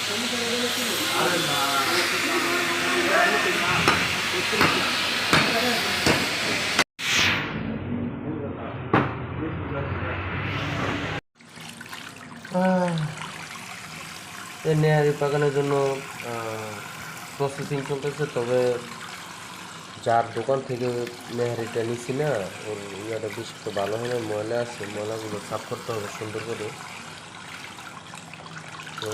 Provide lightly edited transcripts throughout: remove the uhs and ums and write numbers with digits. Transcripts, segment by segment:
নেহারি পাকানোর জন্য প্রসেসিং চলতেছে, তবে যার দোকান থেকে নেহারিটা নিছি না, ওর ইয়াটা বেশি তো ভালো হয় না, ময়লা আছে, ময়লাগুলো সাফ করতে হবে সুন্দর করে। তো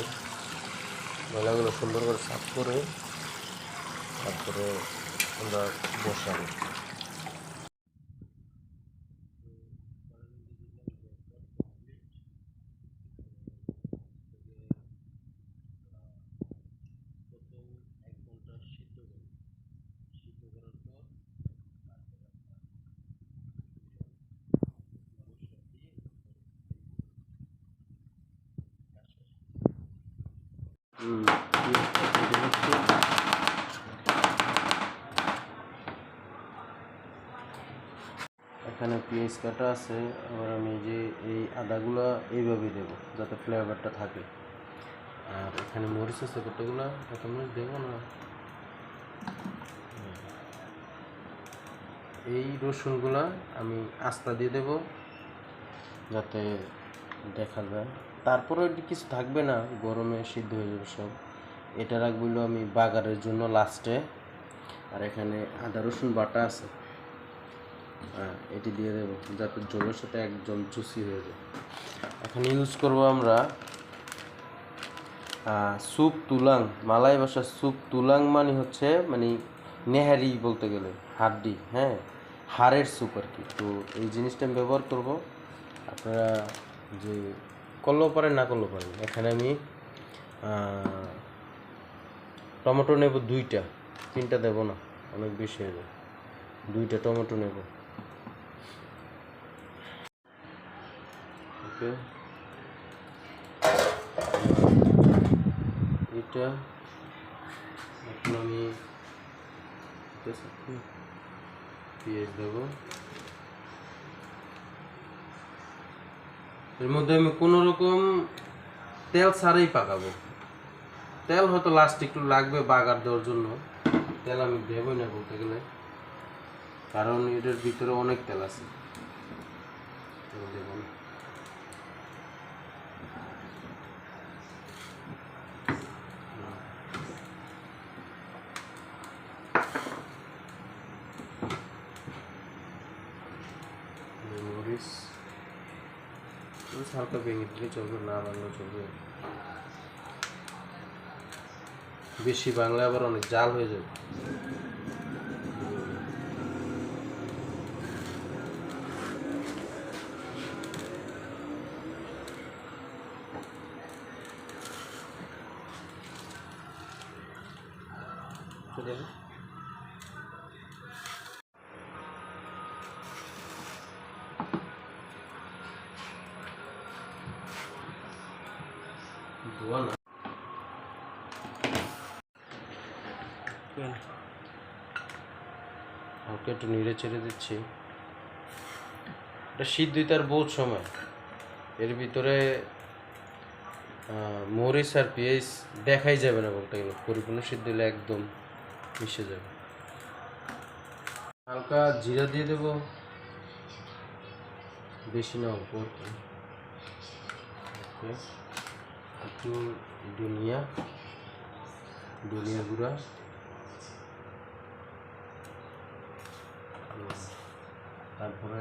ময়লাগুলো সুন্দর করে সাফ করে তারপরে আমরা বসাবো। এখানে পেঁয়াজ কাটা আছে, আবার আমি যে এই আদাগুলা এইভাবেই দেবো যাতে ফ্লেভারটা থাকে। আর এখানে মরিচ আছে কতগুলা, এত মরিচ দেবো না। এই রসুনগুলা আমি আস্তা দিয়ে দেব যাতে দেখা যায়, তারপরে কিছু থাকবে না, গরমে সিদ্ধ হয়ে যাবে সব। এটা রাখবো আমি বাগারের জন্য লাস্টে। আর এখানে আদা রসুন বাটা আছে, এটি দিয়ে দেবো যাতে জলের সাথে একদম জুসি হয়ে যায়। এখন ইউজ করব আমরা স্যুপ তুলাং, মালাই ভাষার স্যুপ তুলাং মানে হচ্ছে মানে নেহারি বলতে গেলে হাড্ডি, হ্যাঁ, হাড়ের স্যুপ আর কি। তো এই জিনিসটা আমি ব্যবহার করব, আপনারা যে করলেও পারেন না করলেও পারেন। এখানে আমি টমেটো নেব 2টা, 3টা দেবো না, অনেক বেশি হয়ে যাবে। 2টা টমেটো নেব। ওকে, এটা এখন আমি পেঁয়াজ দেবো। এর মধ্যে আমি কোনো রকম তেল ছাড়াই পাকাবো। তেল হয়তো লাস্ট একটু লাগবে বাগার দেওয়ার জন্য, তেল আমি দেবই না বলতে গেলে, কারণ এটার ভিতরে অনেক তেল আছে। দেব না। মরিচ হালকা ভেঙে দিলে চলবে, না বাংলা চলবে, বেশি বাংলা আবার অনেক জাল হয়ে যাবে। হালকা একটু নেড়ে চেড়ে দিচ্ছি। এটা সিদ্ধ হইতে আর বহুত সময়, এর ভিতরে মরিচ আর পেঁয়াজ দেখাই যাবে না বলতে গেলে, পরিপূর্ণ সিদ্ধ হলে একদম মিশে যাবে। হালকা জিরা দিয়ে দেবো, বেশি না, অল্প একটু ধনিয়া গুঁড়া, তারপরে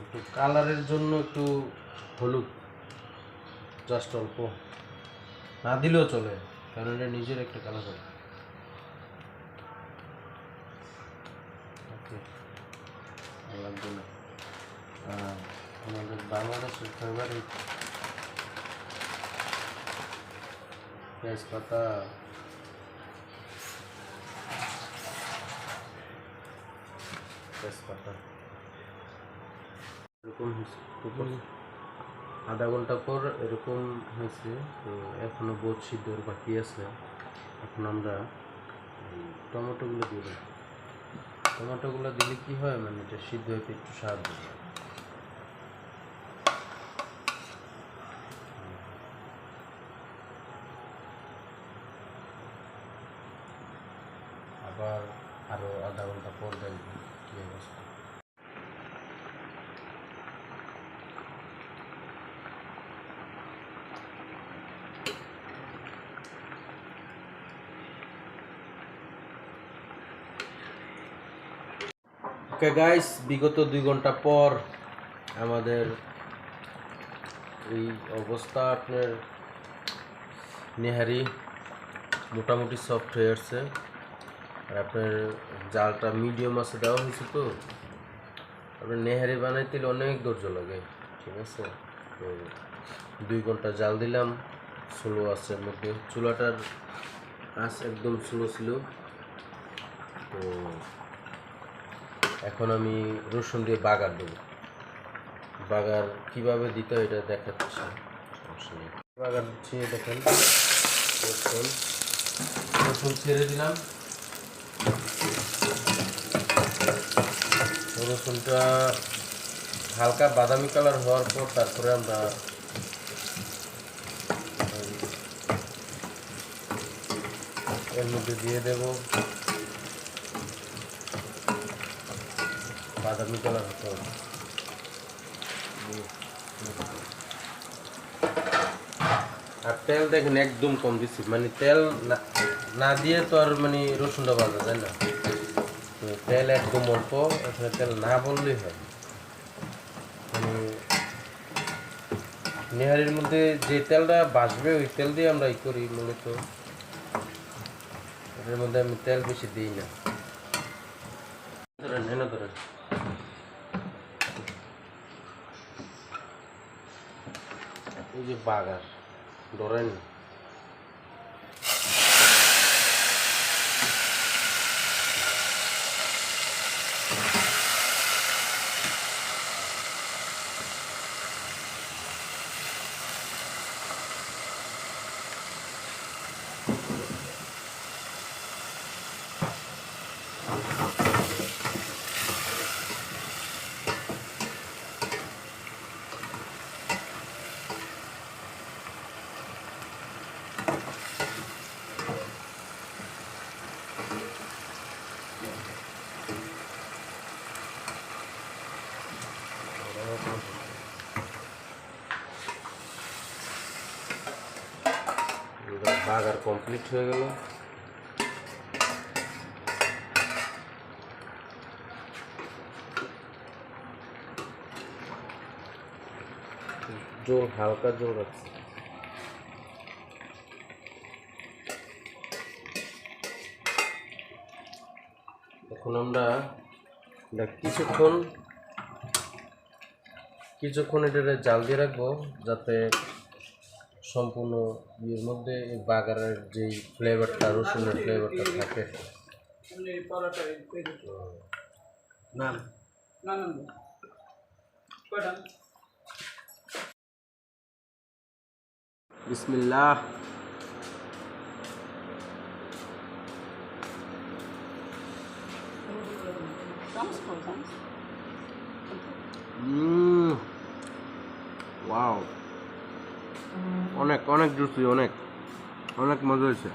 একটু কালারের জন্য একটু হলুদ, জাস্ট অল্প, না দিলেও চলে, কারণ এটা নিজের একটা কালার হবে। ওকে, লাগবে না। আমাদের বাংলাদেশের ফেভারিট তেজপাতা, এরকম আধা ঘন্টা পর এরকম হয়েছে। তো এখনো বহুত সিদ্ধর বাকি আছে। এখন আমরা টমেটোগুলো দিয়ে দেবো। টমেটোগুলো দিলে কি হয়, মানে এটা সিদ্ধ হতে একটু সাহায্য করে। আবার আরও আধা ঘন্টা পর দেখবো কী অবস্থা। ওকে গাইস, বিগত 2 ঘন্টা পর আমাদের এই অবস্থা। আপনার নেহারি মোটামুটি সফট হয়ে আসছে। আর আপনার জালটা মিডিয়াম আছে দেওয়া হয়েছে, তো আপনার নেহারি বানাইতে অনেক ধৈর্য লাগে, ঠিক আছে। তো 2 ঘন্টা জাল দিলাম স্লো আঁচের মধ্যে। চুলাটার আঁচ একদম স্লো ছিল। তো এখন আমি রসুন দিয়ে বাগার দেবো। বাগার কিভাবে দিতে হয় এটা দেখাচ্ছি, সমস্যা নেই। বাগার দিচ্ছি, দেখেন রসুন রসুন ছেড়ে দিলাম। রসুনটা হালকা বাদামি কালার হওয়ার পর তারপরে আমরা এর মধ্যে দিয়ে দেব বাদামি কালার হতে হবে। আর তেল দেখেন একদম কম দিচ্ছি, মানে তেল না দিয়ে তো আর মানে রসুনটা ভাজা যায় না। তো তেল একদম অল্প, এখানে তেল না বললেই হয়। মানে নেহারির মধ্যে যে তেলটা বাসবে ওই তেল দিয়ে আমরা ই করি মূলত। এটার মধ্যে আমি তেল বেশি দিই না। ধরেন এনে ধরেন, এই যে বাগার ধরেন, বাগার কমপ্লিট হয়ে গেল। জল হালকা জল রাখছি। এখন আমরা কিছুক্ষণ এটা জাল দিয়ে রাখবো, যাতে সম্পূর্ণ এর মধ্যে এই বাগারের যেই ফ্লেভারটা, রসুনের ফ্লেভারটা থাকে। না বিসমিল্লাহ। ওয়াও, অনেক অনেক জুসি, অনেক অনেক মজা হয়েছে।